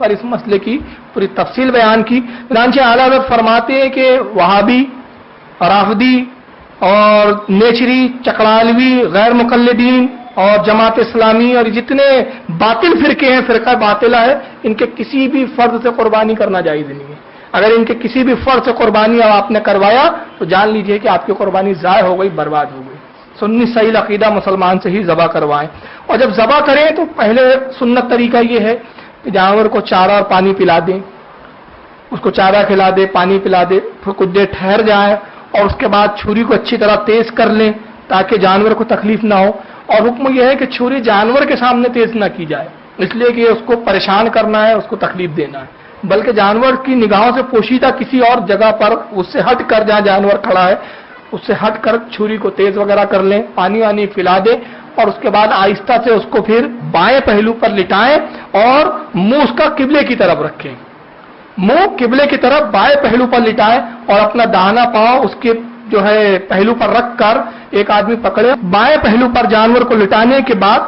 پر اس مسئلے کی پوری تفصیل بیان کی. چنانچہ اعلیٰ حضرت فرماتے ہیں کہ وہابی، رافضی اور نیچری، چکڑالوی، غیر مقلدین اور جماعت اسلامی اور جتنے باطل فرقے ہیں، فرقہ باطلہ ہے، ان کے کسی بھی فرد سے قربانی کرنا جائز نہیں ہے. اگر ان کے کسی بھی فرد سے قربانی آپ نے کروایا تو جان لیجئے کہ آپ کی قربانی ضائع ہو گئی، برباد ہو گئی. سنی صحیح عقیدہ مسلمان سے ہی ذبح کروائیں. اور جب ذبح کریں تو پہلے سنت طریقہ یہ ہے کہ جانور کو چارہ اور پانی پلا دیں، اس کو چارہ کھلا دے، پانی پلا دے، پھر کچھ دیر ٹھہر جائیں اور اس کے بعد چھری کو اچھی طرح تیز کر لیں تاکہ جانور کو تکلیف نہ ہو. اور حکم یہ ہے کہ چھری جانور کے سامنے تیز نہ کی جائے، اس لیے کہ اس کو پریشان کرنا ہے، اس کو تکلیف دینا ہے، بلکہ جانور کی نگاہوں سے پوشیدہ کسی اور جگہ پر اس سے ہٹ کر، جہاں جانور کھڑا ہے اس سے ہٹ کر چھری کو تیز وغیرہ کر لیں، پانی وانی پلا دیں اور اس کے بعد آہستہ سے اس کو پھر بائیں پہلو پر لٹائیں اور منہ اس کا قبلے کی طرف رکھیں. منہ قبلے کی طرف بائیں پہلو پر لٹائیں اور اپنا داہنا پاؤں اس کے جو ہے پہلو پر رکھ کر ایک آدمی پکڑے. بائیں پہلو پر جانور کو لٹانے کے بعد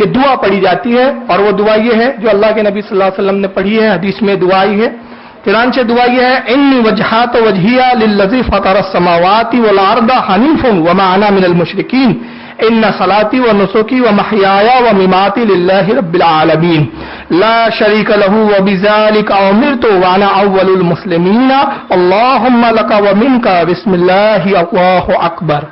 یہ دعا پڑھی جاتی ہے، اور وہ دعا یہ ہے جو اللہ کے نبی صلی اللہ علیہ وسلم نے پڑھی ہے، حدیث میں دعا آئی ہے. چنانچہ دعا یہ ہے: انی وجہت وجہیہ للذی فطر السماوات والارض حنیفا وما انا من المشرکین ان صلاتی ونسکی ومحیای ومماتی للہ رب العالمین لا شریک لہ وبذلک امرت وانا اول المسلمین اللہم لک ومنک بسم اللہ اللہ اکبر.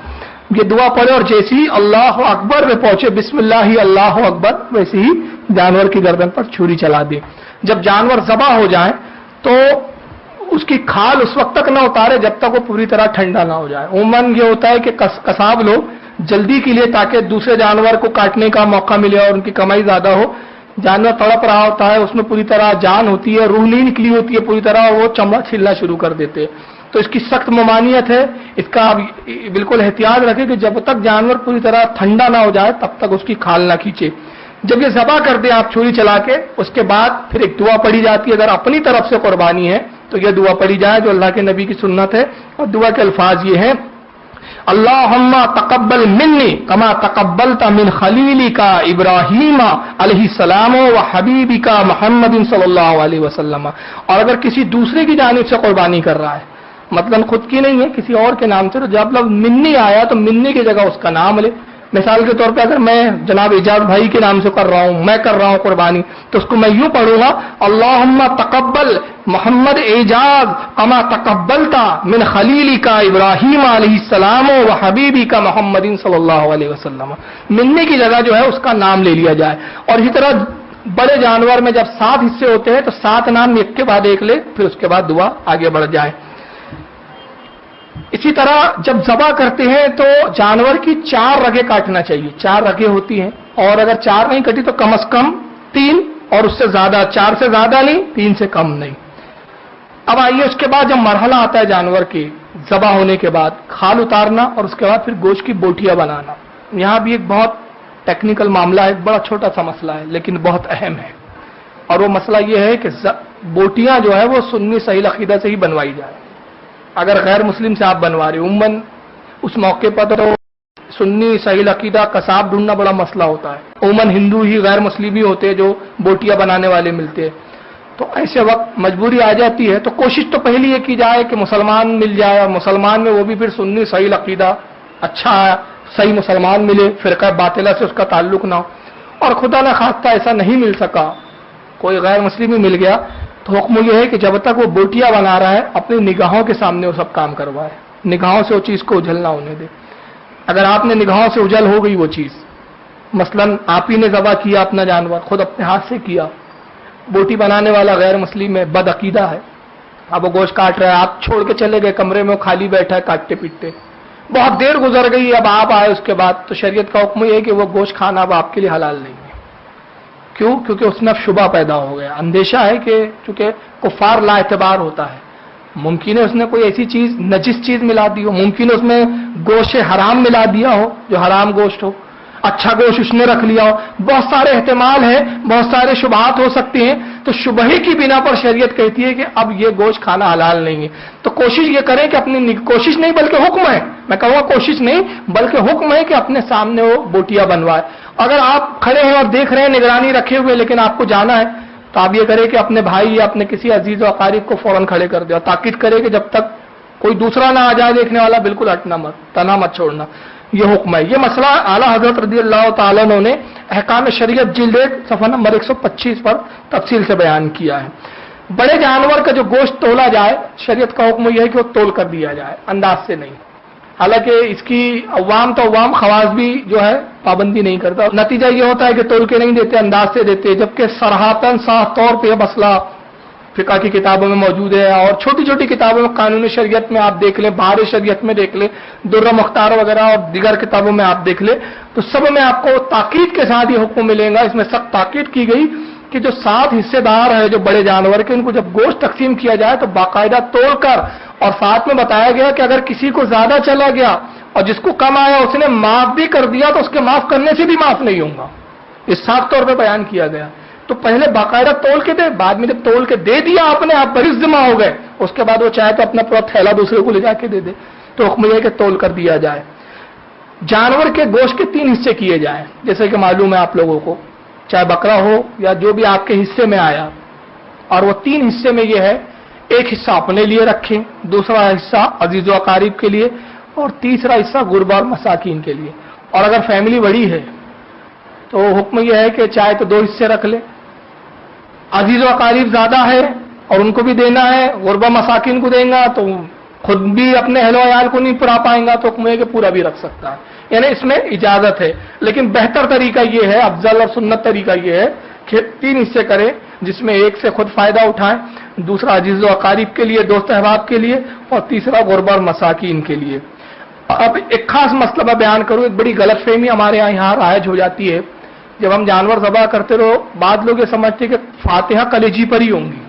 یہ دعا پڑھے اور جیسے ہی اللہ اکبر میں پہنچے، بسم اللہ اللہ اکبر، ویسے ہی جانور کی گردن پر چھری چلا دے. جب جانور ذبح ہو جائیں تو اس کی کھال اس وقت تک نہ اتارے جب تک وہ پوری طرح ٹھنڈا نہ ہو جائے. عموماً یہ ہوتا ہے کہ قصاب لوگ جلدی کے لیے تاکہ دوسرے جانور کو کاٹنے کا موقع ملے اور ان کی کمائی زیادہ ہو، جانور تڑپ رہا ہوتا ہے، اس میں پوری طرح جان ہوتی ہے، روح نہیں نکلی ہوتی ہے پوری طرح، اور وہ چمڑا چھلنا شروع کر دیتے. تو اس کی سخت ممانعت ہے. اس کا آپ بالکل احتیاط رکھیں کہ جب تک جانور پوری طرح ٹھنڈا نہ ہو جائے تب تک اس کی کھال نہ کھینچے. جب یہ ذبح کر دیں آپ چھری چلا کے، اس کے بعد پھر ایک دعا پڑھی جاتی ہے. اگر اپنی طرف سے قربانی ہے تو یہ دعا پڑھی جائے جو اللہ کے نبی کی سنت ہے، اور دعا کے الفاظ یہ ہیں: اللہم تقبل منی کما تقبلت من خلیلک ابراہیم علیہ السلام و حبیبک محمد صلی اللہ علیہ وسلم. اور اگر کسی دوسرے کی جانب سے قربانی کر رہا ہے، مثلا خود کی نہیں ہے، کسی اور کے نام سے، تو جب لفظ منی آیا تو منی کی جگہ اس کا نام لے. مثال کے طور پہ اگر میں جناب اعجاز بھائی کے نام سے کر رہا ہوں، میں کر رہا ہوں قربانی، تو اس کو میں یوں پڑھوں گا: اللہم تقبل محمد اعجاز کما تقبلت من خلیلک ابراہیم علیہ السلام و حبیبک محمد صلی اللہ علیہ وسلم. منی کی جگہ جو ہے اس کا نام لے لیا جائے. اور اسی طرح بڑے جانور میں جب 7 حصے ہوتے ہیں تو 7 نام ایک کے بعد ایک لے، پھر اس کے بعد دعا آگے بڑھ جائے. اسی طرح جب ذبح کرتے ہیں تو جانور کی 4 رگیں کاٹنا چاہیے. 4 رگیں ہوتی ہیں، اور اگر 4 نہیں کٹی تو کم از کم 3، اور اس سے زیادہ 4 سے زیادہ نہیں، 3 سے کم نہیں. اب آئیے اس کے بعد جب مرحلہ آتا ہے جانور کے ذبح ہونے کے بعد، کھال اتارنا اور اس کے بعد پھر گوشت کی بوٹیاں بنانا. یہاں بھی ایک بہت ٹیکنیکل معاملہ ہے، ایک بڑا چھوٹا سا مسئلہ ہے لیکن بہت اہم ہے. اور وہ مسئلہ یہ ہے کہ بوٹیاں جو ہے وہ سنی صحیح عقیدہ سے ہی بنوائی جائے. اگر غیر مسلم سے آپ بنوا رہے عموماً اس موقع پر تو سنی صحیح عقیدہ قصاب ڈھونڈنا بڑا مسئلہ ہوتا ہے. عموماً ہندو ہی غیر مسلم ہی ہوتے جو بوٹیاں بنانے والے ملتے ہیں. تو ایسے وقت مجبوری آ جاتی ہے تو کوشش تو پہلی یہ کی جائے کہ مسلمان مل جائے، اور مسلمان میں وہ بھی پھر سنی صحیح عقیدہ اچھا صحیح مسلمان ملے، فرقہ باطلہ سے اس کا تعلق نہ ہو. اور خدا نہ خواستہ ایسا نہیں مل سکا، کوئی غیر مسلم ہی مل گیا، تو حکم یہ ہے کہ جب تک وہ بوٹیاں بنا رہا ہے اپنی نگاہوں کے سامنے وہ سب کام کروائے، نگاہوں سے وہ چیز کو اجل نہ ہونے دے. اگر آپ نے نگاہوں سے اجل ہو گئی وہ چیز، مثلا آپ ہی نے ذبح کیا اپنا جانور، خود اپنے ہاتھ سے کیا، بوٹی بنانے والا غیر مسلم ہے، بد عقیدہ ہے، اب وہ گوشت کاٹ رہا ہے، آپ چھوڑ کے چلے گئے کمرے میں، وہ خالی بیٹھا ہے کاٹتے پیٹتے، بہت دیر گزر گئی، اب آپ آئے اس کے بعد، تو شریعت کا حکم یہ ہے کہ وہ گوشت کھانا اب آپ کے لیے حلال نہیں ہے. کیوں؟ کیونکہ اس میں شبہ پیدا ہو گیا، اندیشہ ہے کہ چونکہ کفار لا اعتبار ہوتا ہے، ممکن ہے اس نے کوئی ایسی چیز نجس چیز ملا دی ہو، ممکن ہے اس میں گوشت حرام ملا دیا ہو جو حرام گوشت ہو، اچھا گوشت اس نے رکھ لیا ہو، بہت سارے احتمال ہیں، بہت سارے شبہات ہو سکتے ہیں. تو شبہے کی بنا پر شریعت کہتی ہے کہ اب یہ گوشت کھانا حلال نہیں ہے. تو کوشش یہ کریں کہ اپنی کوشش نہیں بلکہ حکم ہے، میں کہوں گا کوشش نہیں بلکہ حکم ہے کہ اپنے سامنے وہ بوٹیاں بنوائے. اگر آپ کھڑے ہیں اور دیکھ رہے ہیں نگرانی رکھے ہوئے لیکن آپ کو جانا ہے، تو آپ یہ کریں کہ اپنے بھائی یا اپنے کسی عزیز و اقارب کو فوراً کھڑے کر دیں اور تاکید کرے کہ جب تک کوئی دوسرا نہ آ جائے دیکھنے والا بالکل ہٹنا مت، تنہا مت چھوڑنا. یہ حکم ہے. یہ مسئلہ اعلیٰ حضرت رضی اللہ تعالیٰ عنہ نے احکام شریعت جلد 1 صفحہ نمبر 125 پر تفصیل سے بیان کیا ہے. بڑے جانور کا جو گوشت تولا جائے، شریعت کا حکم یہ ہے کہ وہ تول کر دیا جائے، انداز سے نہیں. حالانکہ اس کی عوام تو عوام، خواص بھی جو ہے پابندی نہیں کرتا. نتیجہ یہ ہوتا ہے کہ تول کے نہیں دیتے، انداز سے دیتے، جبکہ صراحتاً صاف طور پہ یہ مسئلہ فقہ کی کتابوں میں موجود ہے اور چھوٹی چھوٹی کتابوں میں، قانون شریعت میں آپ دیکھ لیں، بہار شریعت میں دیکھ لیں، در مختار وغیرہ اور دیگر کتابوں میں آپ دیکھ لیں، تو سب میں آپ کو تاکید کے ساتھ یہ حکم ملے گا. اس میں سخت تاکید کی گئی کہ جو 7 حصے دار ہے جو بڑے جانور کے، ان کو جب گوشت تقسیم کیا جائے تو باقاعدہ توڑ کر، اور ساتھ میں بتایا گیا کہ اگر کسی کو زیادہ چلا گیا اور جس کو کم آیا اس نے معاف بھی کر دیا تو اس کے معاف کرنے سے بھی معاف نہیں ہوگا. یہ صاف طور پہ بیان کیا گیا. تو پہلے باقاعدہ تول کے دے، بعد میں جب تول کے دے دیا اپنے آپ بری ذمہ ہو گئے، اس کے بعد وہ چاہے تو اپنا پورا تھیلا دوسرے کو لے جا کے دے دے. تو حکم یہ ہے کہ تول کر دیا جائے. جانور کے گوشت کے 3 حصے کیے جائیں، جیسے کہ معلوم ہے آپ لوگوں کو، چاہے بکرا ہو یا جو بھی آپ کے حصے میں آیا. اور وہ 3 حصے میں یہ ہے، ایک حصہ اپنے لیے رکھیں، دوسرا حصہ عزیز و اقارب کے لیے، اور تیسرا حصہ غربا اور مساکین کے لیے. اور اگر فیملی بڑی ہے تو حکم یہ ہے کہ چاہے تو 2 حصے رکھ لے. عزیز و اقارب زیادہ ہے اور ان کو بھی دینا ہے، غربا مساکین کو دیں گا تو خود بھی اپنے اہل و عیال کو نہیں پورا پائیں گا، تو حکم ہے کہ پورا بھی رکھ سکتا ہے. یعنی اس میں اجازت ہے، لیکن بہتر طریقہ یہ ہے، افضل اور سنت طریقہ یہ ہے کہ 3 حصے کریں، جس میں ایک سے خود فائدہ اٹھائیں، دوسرا عزیز و اقارب کے لیے، دوست احباب کے لیے، اور تیسرا غربا اور مساکین کے لیے. اب ایک خاص مسئلہ میں بیان کروں. ایک بڑی غلط فہمی ہمارے یہاں رائج ہو جاتی ہے. جب ہم جانور ذبح کرتے رہو، بعض لوگ یہ سمجھتے کہ فاتحہ کلیجی پر ہی ہوں گی،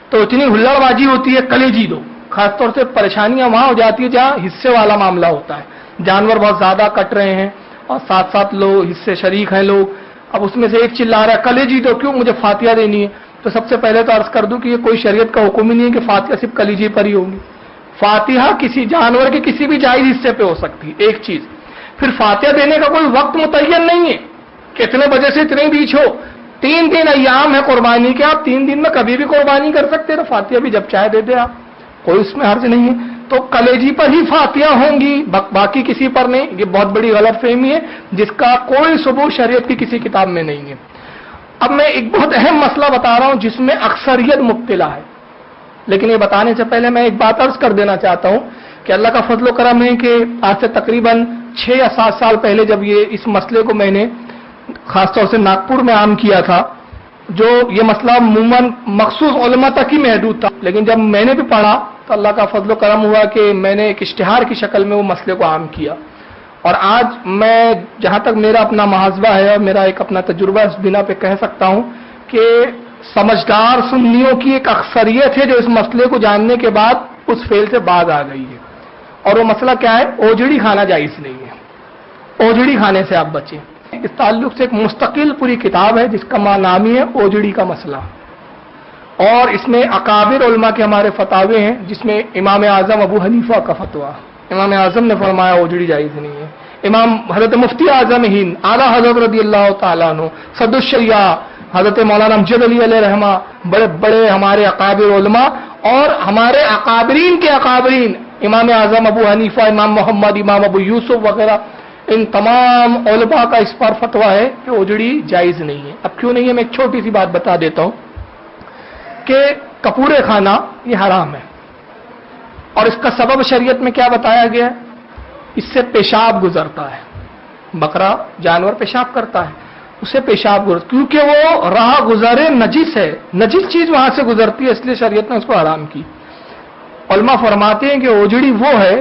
تو اتنی ہلڑ بازی ہوتی ہے کلیجی دو. خاص طور سے پریشانیاں وہاں ہو جاتی ہے جہاں حصے والا معاملہ ہوتا ہے، جانور بہت زیادہ کٹ رہے ہیں اور ساتھ ساتھ لوگ حصے شریک ہیں لوگ. اب اس میں سے ایک چلا رہا ہے کلیجی دو، کیوں مجھے فاتحہ دینی ہے. تو سب سے پہلے تو عرض کر دوں کہ یہ کوئی شریعت کا حکم ہی نہیں ہے کہ فاتحہ صرف کلیجی پر ہی ہوگی. فاتحہ کسی جانور کے کسی بھی جائز حصے پہ ہو سکتی ہے، ایک چیز. پھر فاتحہ دینے کا کوئی وقت متعین نہیں ہے کہ اتنے بجے سے اتنے بیچ ہو. 3 دن ایام ہے قربانی کے، آپ 3 دن میں کبھی بھی قربانی کر سکتے ہیں، تو فاتحہ بھی جب چاہے دے دے آپ، کوئی اس میں حرج نہیں ہے. تو کلیجی پر ہی فاتحہ ہوں گی، باقی کسی پر نہیں. یہ بہت بڑی غلط فہمی ہے جس کا کوئی ثبوت شریعت کی کسی کتاب میں نہیں ہے. اب میں ایک بہت اہم مسئلہ بتا رہا ہوں جس میں اکثریت مبتلا ہے، لیکن یہ بتانے سے پہلے میں ایک بات عرض کر دینا چاہتا ہوں کہ اللہ کا فضل و کرم ہے کہ آج سے تقریباً 6 یا 7 سال پہلے جب اس مسئلے کو میں نے خاص طور سے ناگپور میں عام کیا تھا، جو یہ مسئلہ عموماً مخصوص علماء تک ہی محدود تھا، لیکن جب میں نے بھی پڑھا تو اللہ کا فضل و کرم ہوا کہ میں نے ایک اشتہار کی شکل میں وہ مسئلے کو عام کیا. اور آج میں جہاں تک میرا اپنا محاذبہ ہے اور میرا ایک اپنا تجربہ اس بنا پہ کہہ سکتا ہوں کہ سمجھدار سنیوں کی ایک اکثریت ہے جو اس مسئلے کو جاننے کے بعد اس فیل سے باز آ گئی ہے. اور وہ مسئلہ کیا ہے؟ اوجڑی کھانا جائز نہیں ہے، اوجڑی کھانے سے آپ بچیں. اس تعلق سے ایک مستقل پوری کتاب ہے جس کا نام ہی ہے اوجڑی کا مسئلہ، اور اس میں اکابر علماء کے ہمارے فتاوے ہیں، جس میں امام اعظم ابو حنیفہ کا فتویٰ، امام اعظم نے فرمایا اوجڑی جائز نہیں ہے. امام حضرت مفتی اعظم ہند اعلیٰ حضرت رضی اللہ تعالیٰ عنہ صد الشریعہ حضرت مولانا امجد علی علیہ رحمہ، بڑے بڑے ہمارے اکابر علماء اور ہمارے اکابرین کے اکابرین، امام اعظم ابو حنیفہ، امام محمد، امام ابو یوسف وغیرہ، ان تمام علماء کا اس پر فتویٰ ہے کہ اوجڑی جائز نہیں ہے. اب کیوں نہیں ہے میں ایک چھوٹی سی بات بتا دیتا ہوں کہ کپورے کھانا یہ حرام ہے، اور اس کا سبب شریعت میں کیا بتایا گیا ہے؟ اس سے پیشاب گزرتا ہے. بکرا جانور پیشاب کرتا ہے، اسے پیشاب گزرتا، کیونکہ وہ راہ گزرے نجس ہے، نجس چیز وہاں سے گزرتی ہے، اس لیے شریعت نے اس کو حرام کی. علماء فرماتے ہیں کہ اوجڑی وہ ہے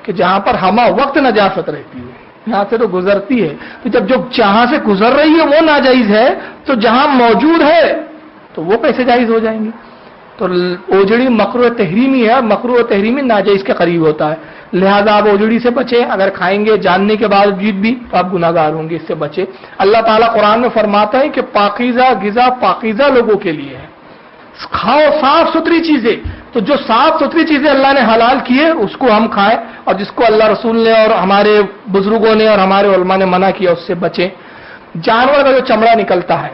کہ جہاں پر ہمہ وقت نجاست رہتی ہے، یہاں سے تو گزرتی ہے، تو جب جو جہاں سے گزر رہی ہے وہ ناجائز ہے، تو جہاں موجود ہے تو وہ کیسے جائز ہو جائیں گے؟ تو اوجڑی مکروہ تحریمی ہے، اور مکروہ تحریمی ناجائز کے قریب ہوتا ہے. لہذا آپ اوجڑی سے بچیں، اگر کھائیں گے جاننے کے باوجود بھی تو آپ گناہ گار ہوں گے، اس سے بچیں. اللہ تعالیٰ قرآن میں فرماتا ہے کہ پاکیزہ غذا پاکیزہ لوگوں کے لیے ہے، کھاؤ صاف ستھری چیزیں. تو جو صاف ستھری چیزیں اللہ نے حلال کی ہے اس کو ہم کھائیں، اور جس کو اللہ رسول نے اور ہمارے بزرگوں نے اور ہمارے علماء نے منع کیا اس سے بچیں. جانور کا جو چمڑا نکلتا ہے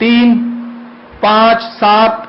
3, 5, 7,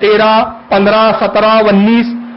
13, 15, 17, 19,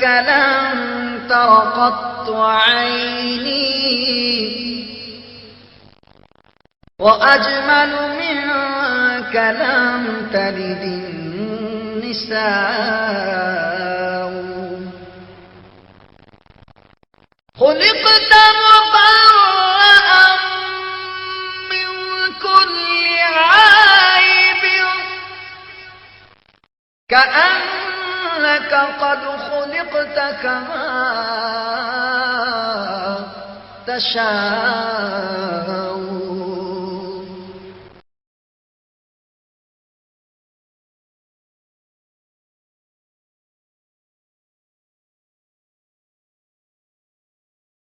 منك لم تر قط عيني وأجمل منك لم تلد النساء خلقت مبرأ من كل عيب كأنك قد خلقت كما تشاء